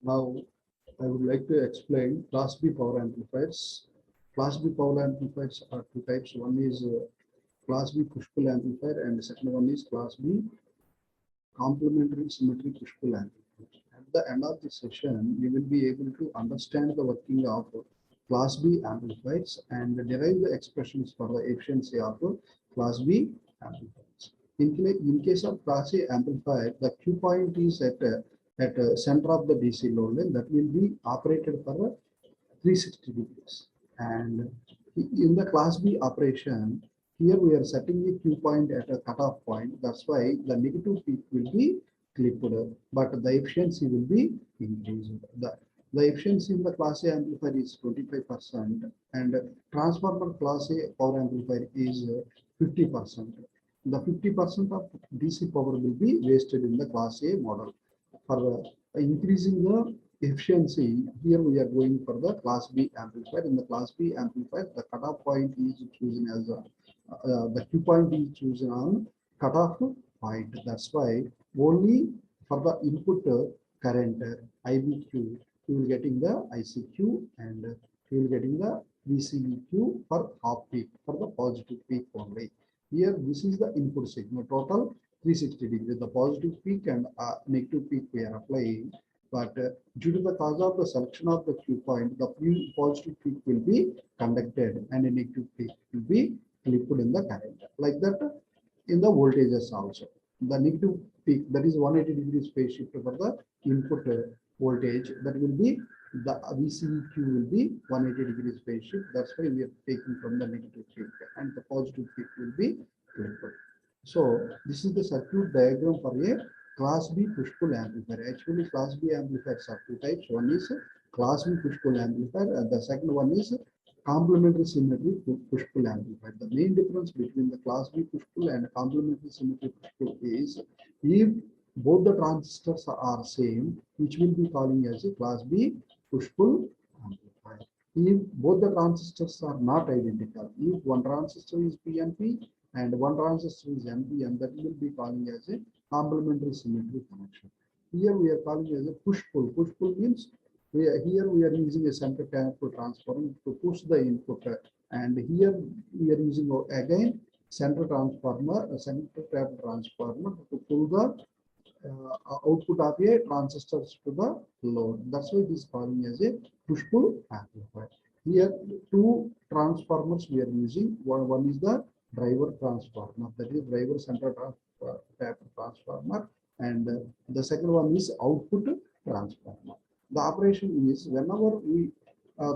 Now, I would like to explain Class B power amplifiers. Class B power amplifiers are two types. One is Class B push-pull amplifier, and the second one is Class B complementary symmetry push-pull amplifier. At the end of the session, we will be able to understand the working of Class B amplifiers and derive the expressions for the efficiency of Class B amplifiers. In case of Class A amplifier, the Q point is at center of the DC load line that will be operated for 360 degrees. And in the Class B operation, here we are setting the Q point at a cutoff point. That's why the negative peak will be clipped, but the efficiency will be increased. The efficiency in the Class A amplifier is 25%, and transformer Class A power amplifier is 50%. The 50% of DC power will be wasted in the Class A model. For increasing the efficiency, here we are going for the Class B amplifier. In the Class B amplifier, the cutoff point is chosen as the Q point is chosen on cutoff point. That's why only for the input current IBQ, you will getting the ICQ and you will getting the VCEQ for half peak, for the positive peak only. Here, this is the input signal, total 360 degrees. The positive peak and negative peak we are applying, but due to the cause of the selection of the Q point, the positive peak will be conducted and a negative peak will be clipped in the current. Like that, in the voltages also, the negative peak, that is 180 degrees phase shift for the input voltage, that will be the VCEQ will be 180 degrees phase shift. That's why we are taking from the negative peak, and the positive peak will be clipped. So this is the circuit diagram for a Class B push-pull amplifier. Actually, Class B amplifiers are two types. One is Class B push-pull amplifier, and the second one is complementary symmetry push-pull amplifier. The main difference between the Class B push-pull and complementary symmetry push-pull is if both the transistors are same, which will be calling as a Class B push-pull amplifier. If both the transistors are not identical, if one transistor is PNP and one transistor is NPN, that will be calling as a complementary symmetry connection. Here we are calling as a push-pull. Push-pull means here we are using a center tap transformer to push the input, and here we are using again center transformer, a center tap transformer to pull the output of a transistors to the load. That's why this is calling as a push-pull amplifier. Here two transformers we are using. One is the driver transformer, that is driver center tap transformer, and the second one is output transformer. The operation is whenever we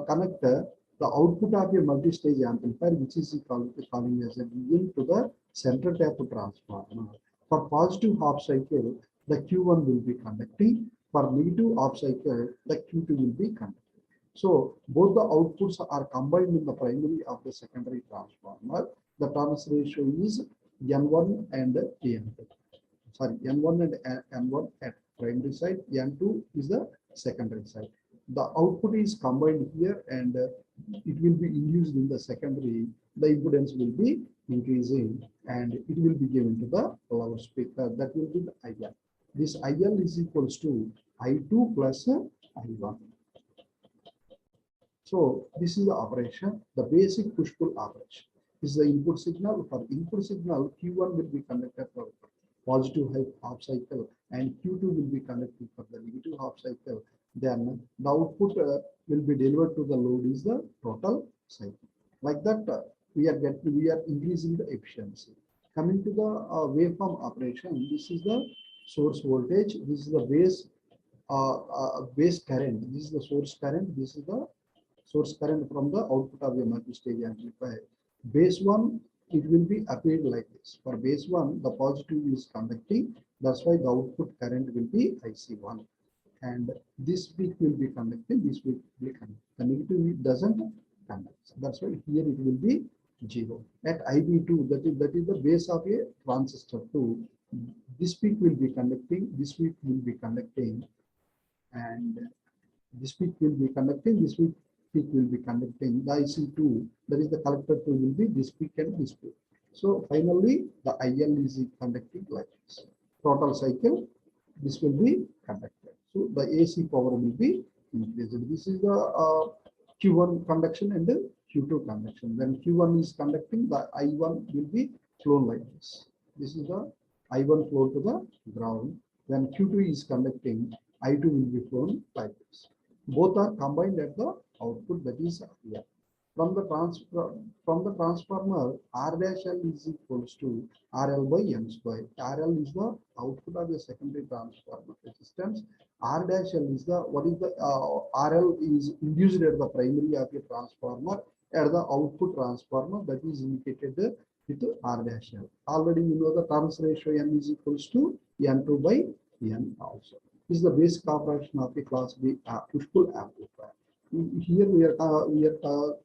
connect the output of a multi-stage amplifier, which is calling as a VIN, to the center tap transformer. For positive half cycle, the Q1 will be conducting. For negative half cycle, the Q2 will be conducting. So both the outputs are combined in the primary of the secondary transformer. The turns ratio is N1 and N2. Sorry, N1 and N1 at primary side, N2 is the secondary side. The output is combined here and it will be induced in the secondary. The impedance will be increasing and it will be given to the loudspeaker. That will be the IL. This IL is equals to I2 plus I1. So this is the operation, the basic push-pull operation. This is the input signal. For input signal, Q1 will be conducted for positive half cycle and Q2 will be conducted for the negative half cycle. Then the output will be delivered to the load is the total cycle. Like that, we are increasing the efficiency. Coming to the waveform operation, this is the source voltage. This is the base current. This is the source current. This is the source current from the output of a multi-stage amplifier. Base 1, it will be appeared like this. For base 1, the positive is conducting. That's why the output current will be IC1. And this peak will be conducting, this will be conducting. The negative doesn't conduct. That's why here it will be 0. At IB2, that is the base of a transistor 2. This peak will be conducting, this peak will be conducting, and this peak will be conducting, this peak will be conducting. The IC2, that is the collector 2, will be this peak and this peak. So finally, the IL is conducting like this. Total cycle, this will be conducted. So the AC power will be increased. This is the Q1 conduction and the Q2 conduction. When Q1 is conducting, the I1 will be flown like this. This is the I1 flow to the ground. When Q2 is conducting, I2 will be flown like this. Both are combined at the output, that is here. From the transformer, R dash L is equals to RL by N square. RL is the output of the secondary transformer resistance. R dash L is the RL is induced at the primary of a transformer at the output transformer, that is indicated with R dash L. Already you know the turns ratio N is equals to N2 by N also. This is the basic operation of a class B push-pull amplifier. Here we are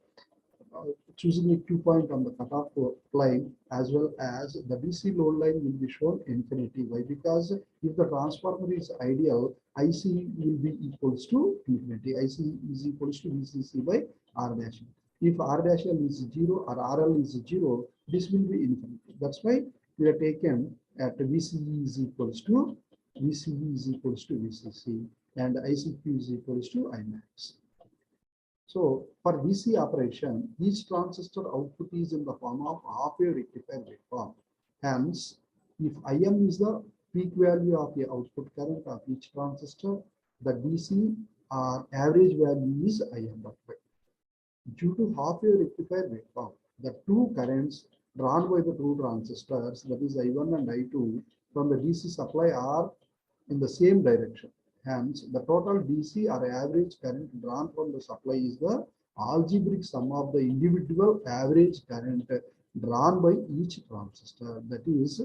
choosing a Q point on the cutoff line, as well as the DC load line will be shown infinity. Why? Because if the transformer is ideal, IC will be equals to infinity. IC is equals to VCC by R dash. If R dash L is 0 or RL is 0, this will be infinity. That's why we are taken at VCE is equals to VCC and ICQ is equals to Imax. So for DC operation, each transistor output is in the form of half-wave rectifier waveform. Hence, if Im is the peak value of the output current of each transistor, the DC average value is Im/5. Due to half-wave rectifier waveform, the two currents drawn by the two transistors, that is I1 and I2, from the DC supply are in the same direction. Hence, the total DC or average current drawn from the supply is the algebraic sum of the individual average current drawn by each transistor. That is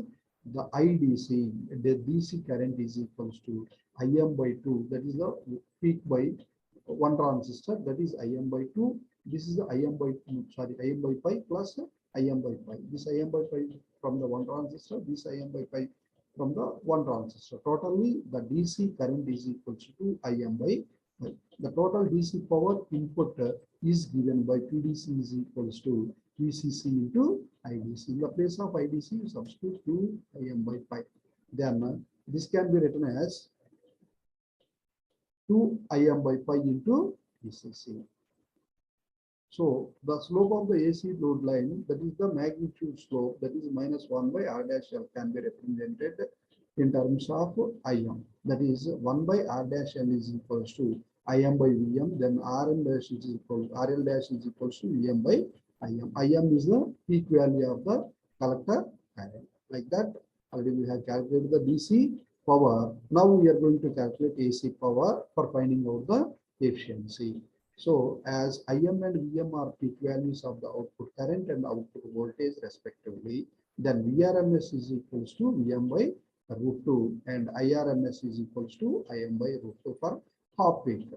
the IDC. The DC current is equals to Im/2. That is the peak by one transistor. That is Im/2. This is the Im/pi plus Im/pi. This Im/pi from the one transistor. This Im/pi from the one transistor. Totally, the DC current is equals to Im/pi. The total DC power input is given by PDC is equals to VCC into IDC. In the place of IDC, you substitute 2 Im/pi. Then this can be written as 2 Im/pi into VCC. So the slope of the AC load line, that is the magnitude slope, that is -1 by R dash L, can be represented in terms of Im. That is 1 by R dash L is equals to Im by Vm. Then RL dash is equals to Vm by Im. Im is the peak value of the collector current. Like that, already we have calculated the DC power. Now we are going to calculate AC power for finding out the efficiency. So as Im and Vm are peak values of the output current and output voltage respectively, then Vrms is equals to Vm by √2 and Irms is equals to Im by √2 for half peak.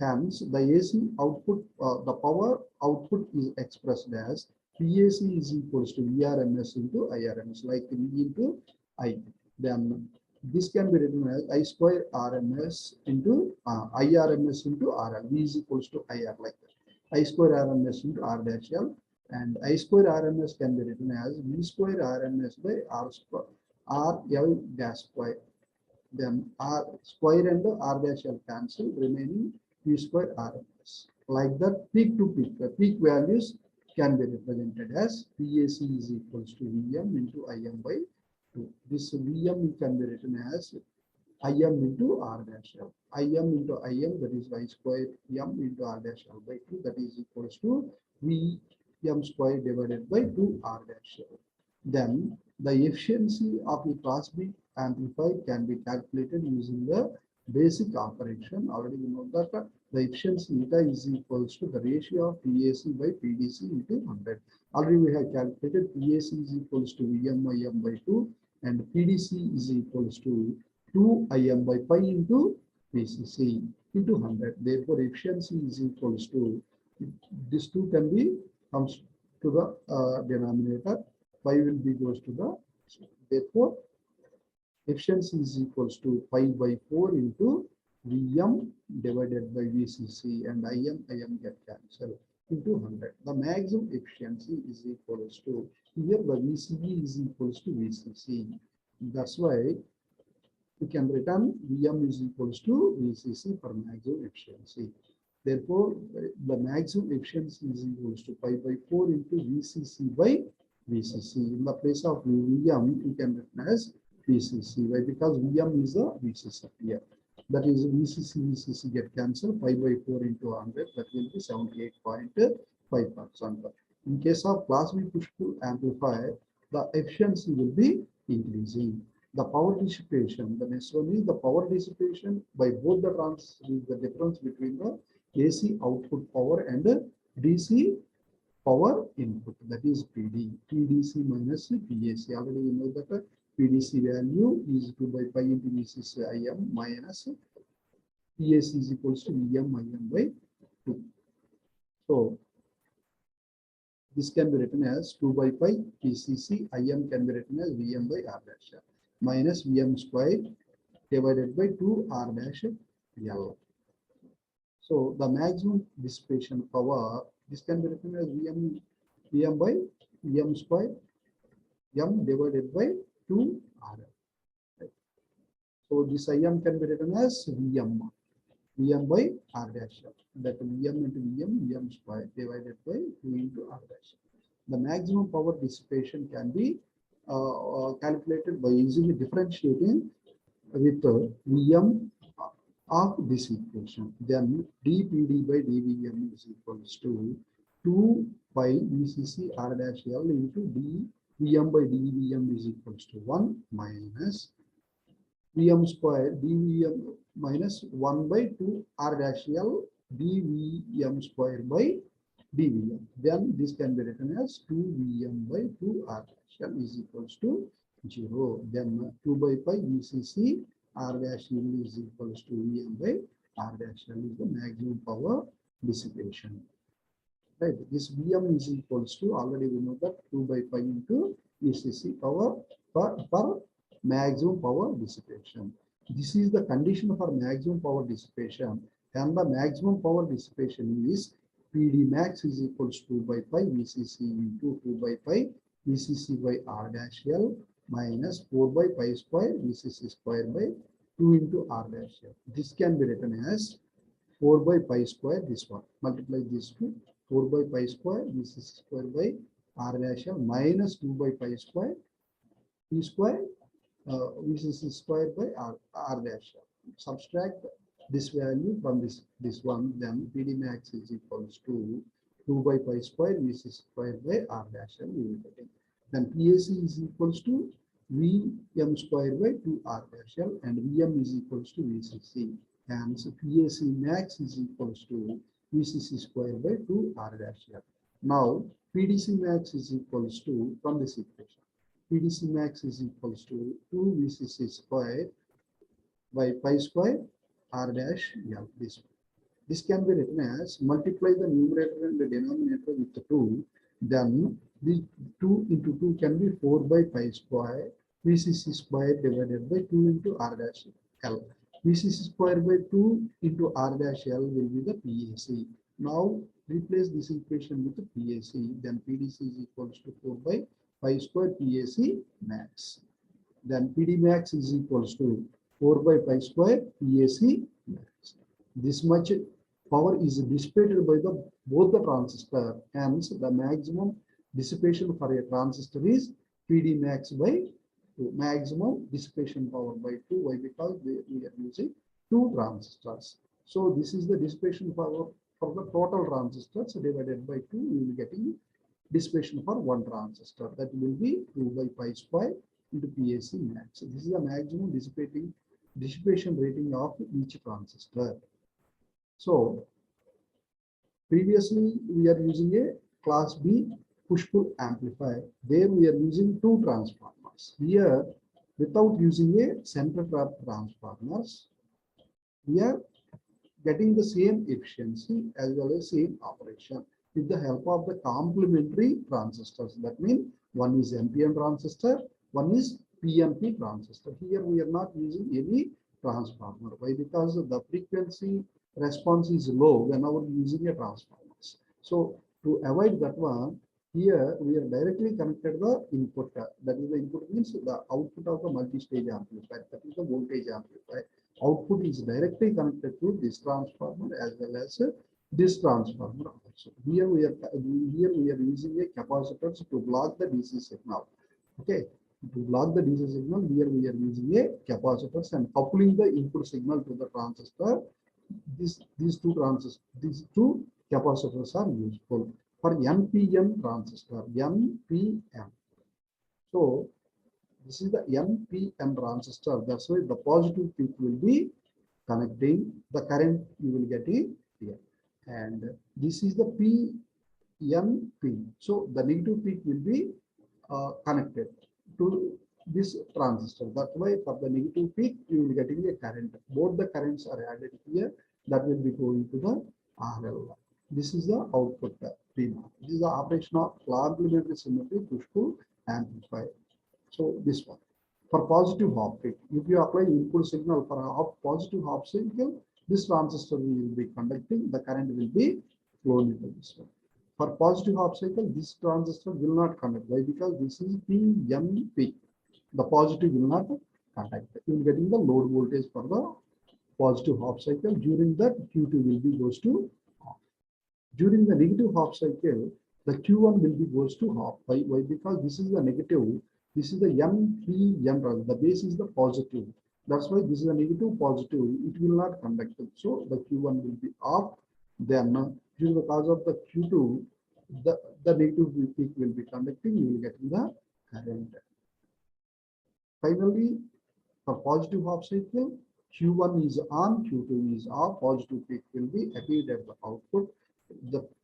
Hence, the AC output, the power output is expressed as PAC is equals to Vrms into Irms, like V into I. Then this can be written as I square RMS into IRMS into RL. V is equals to IR, like that. I square RMS into R dash L, and I square RMS can be written as V square RMS by R square RL dash square. Then R square and R dash L cancel, remaining V square RMS. Like that, peak to peak, the peak values can be represented as PAC is equals to Vm into Im by 2. This Vm can be written as Im into R dash L. Im into Im, that is Y square M into R dash L by 2, that is equals to Vm square divided by 2 R dash L. Then the efficiency of a class B amplifier can be calculated using the basic operation. Already you know that the efficiency eta is equals to the ratio of PAC by PDC into 100. Already we have calculated PAC is equals to Vm by 2 and PDC is equals to 2 Im/pi into VCC into 100. Therefore, efficiency is equals to, this 2 can be comes to the denominator, pi will be goes to the, therefore efficiency is equals to pi by 4 into Vm divided by VCC, and Im get cancelled into 100. The maximum efficiency is equals to, here the VCE is equals to VCC. That's why we can written Vm is equals to VCC for maximum efficiency. Therefore, the maximum efficiency is equals to pi by 4 into VCC by VCC. In the place of Vm, we can written as VCC. Why? Because Vm is the VCC here. That is VCC get cancelled. Pi by 4 into 100. That will be 78.5%. In case of class B push-pull amplifier, the efficiency will be increasing. The power dissipation, the next one is the power dissipation by both the transistors is the difference between the AC output power and DC power input, that is PD. PDC minus PAC. Already we know that PDC value is 2 by pi into VCC IM minus PAC is equals to VM IM by 2. So this can be written as 2 by pi PCC IM can be written as VM by R dash minus VM square divided by 2 R dash L. So the maximum dissipation power, this can be written as VM by VM square M divided by 2 R. Right. So this IM can be written as VM by R dash. That VM into VM square divided by 2 into R dash. The maximum power dissipation can be calculated by using a differentiating with VM of this equation. Then dPd by dVm is equals to 2 pi VCC R dash L into dVm by dVm is equals to 1 minus Vm square dVm minus 1 by 2 R dash L dVm square by dVm. Then this can be written as 2Vm by 2 R dash L is equals to 0. Then 2 by pi VCC R dash L is equals to Vm by R dash L is the maximum power dissipation. Right. This Vm is equals to, already we know that 2 by pi into VCC power per maximum power dissipation. This is the condition for maximum power dissipation, and the maximum power dissipation is PD max is equals to 2 by pi VCC into 2 by pi VCC by R dash L minus 4 by pi square VCC square by 2 into R dash L. This can be written as 4 by pi square, this one. Multiply this to 4 by pi square VCC square by R dash L minus 2 by pi square P square VCC square by R dash L. Subtract this value from this one, then PD max is equals to 2 by pi square VCC square by R dash L. Then PAC is equals to Vm square by 2 R dash L and Vm is equals to VCC. And so PAC max is equals to VCC square by 2 R dash L. Now PDC max is equals to, from this equation, PDC max is equals to 2 VCC square by pi square R dash L. This can be written as multiply the numerator and the denominator with the 2. Then the 2 into 2 can be 4 by pi square VCC square divided by 2 into R dash L. VCC square by 2 into R dash L will be the PAC. Now replace this equation with the PAC. Then PDC is equals to 4 by pi square PAC max. Then PD max is equals to 4 by pi square PAC max. This much power is dissipated by both the transistor, hence the maximum dissipation for a transistor is PD max by 2. Maximum dissipation power by 2. Why? Because we are using 2 transistors. So this is the dissipation power for the total transistors divided by 2. We will be getting dissipation for one transistor. That will be 2 by pi square into PAC max. This is the maximum dissipation rating of each transistor. So previously we are using a class B push-pull amplifier. There we are using 2 transformers. Here, without using a center trap transformers, we are getting the same efficiency as well as same operation with the help of the complementary transistors. That means one is NPN transistor, one is PNP transistor. Here we are not using any transformer. Why? Because the frequency response is low whenever using a transformers. So to avoid that one, Here we are directly connected the input. That is the input means the output of the multi-stage amplifier. That is the voltage amplifier. Output is directly connected to this transformer as well as this transformer also. Here we are using a capacitors to block the DC signal. Okay, to block the DC signal, here we are using a capacitors and coupling the input signal to the transistor. These two capacitors are useful for NPN transistor. NPN. So this is the NPN transistor. That's why the positive peak will be connecting the current you will get it here, and this is the PNP. So the negative peak will be connected to this transistor. That's why for the negative peak you will getting a current. Both the currents are added here. That will be going to the RL. This is the output PMOS. This is the operation of complementary symmetry push-pull amplifier. So this one. For positive half peak, if you apply input signal for a positive half cycle, this transistor will be conducting, the current will be flowing into this one. For positive half cycle, this transistor will not conduct. Why? Because this is PNP. The positive will not conduct. You will getting the load voltage for the positive half cycle. During that, Q2 will be goes to half. During the negative half cycle, the Q1 will be goes to half. Why? Because this is the negative. This is the NPN. The base is the positive. That's why this is a negative positive. It will not conduct. So the Q1 will be off. Then due to the cause of the Q2, the negative peak will be conducting. You will get the current. Finally, for positive half cycle, Q1 is on, Q2 is off. Positive peak will be achieved at the output.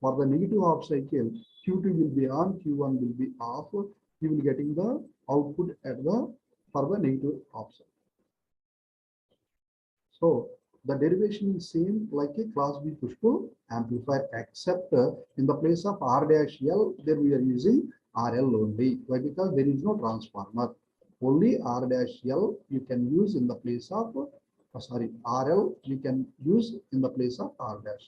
For the negative half cycle, Q2 will be on, Q1 will be off. You will getting the output at the for the negative half cycle. So the derivation is same like a class B push-pull amplifier, except in the place of R-L, there we are using RL only. Why? Because there is no transformer. Only R-L you can use in the place of RL you can use in the place of R-L.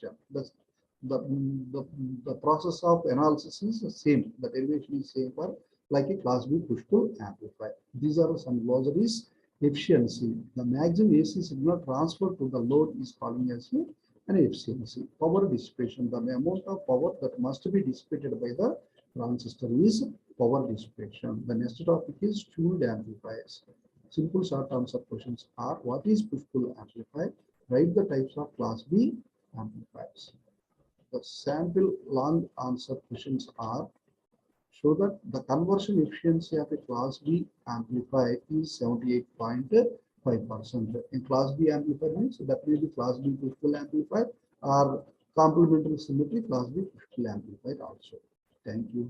The process of analysis is the same. The derivation is same for like a class B push-pull amplifier. These are some glossaries. Efficiency. The maximum AC signal transfer to the load is calling as an efficiency. Power dissipation. The amount of power that must be dissipated by the transistor is power dissipation. The next topic is tuned amplifiers. Simple short answer questions are: what is push-pull amplifier? Write the types of class B amplifiers. The sample long answer questions are: show that the conversion efficiency of a class B amplifier is 78.5%. In class B amplifier means that will be class B push-pull amplifier or complementary symmetry class B push-pull amplifier also. Thank you.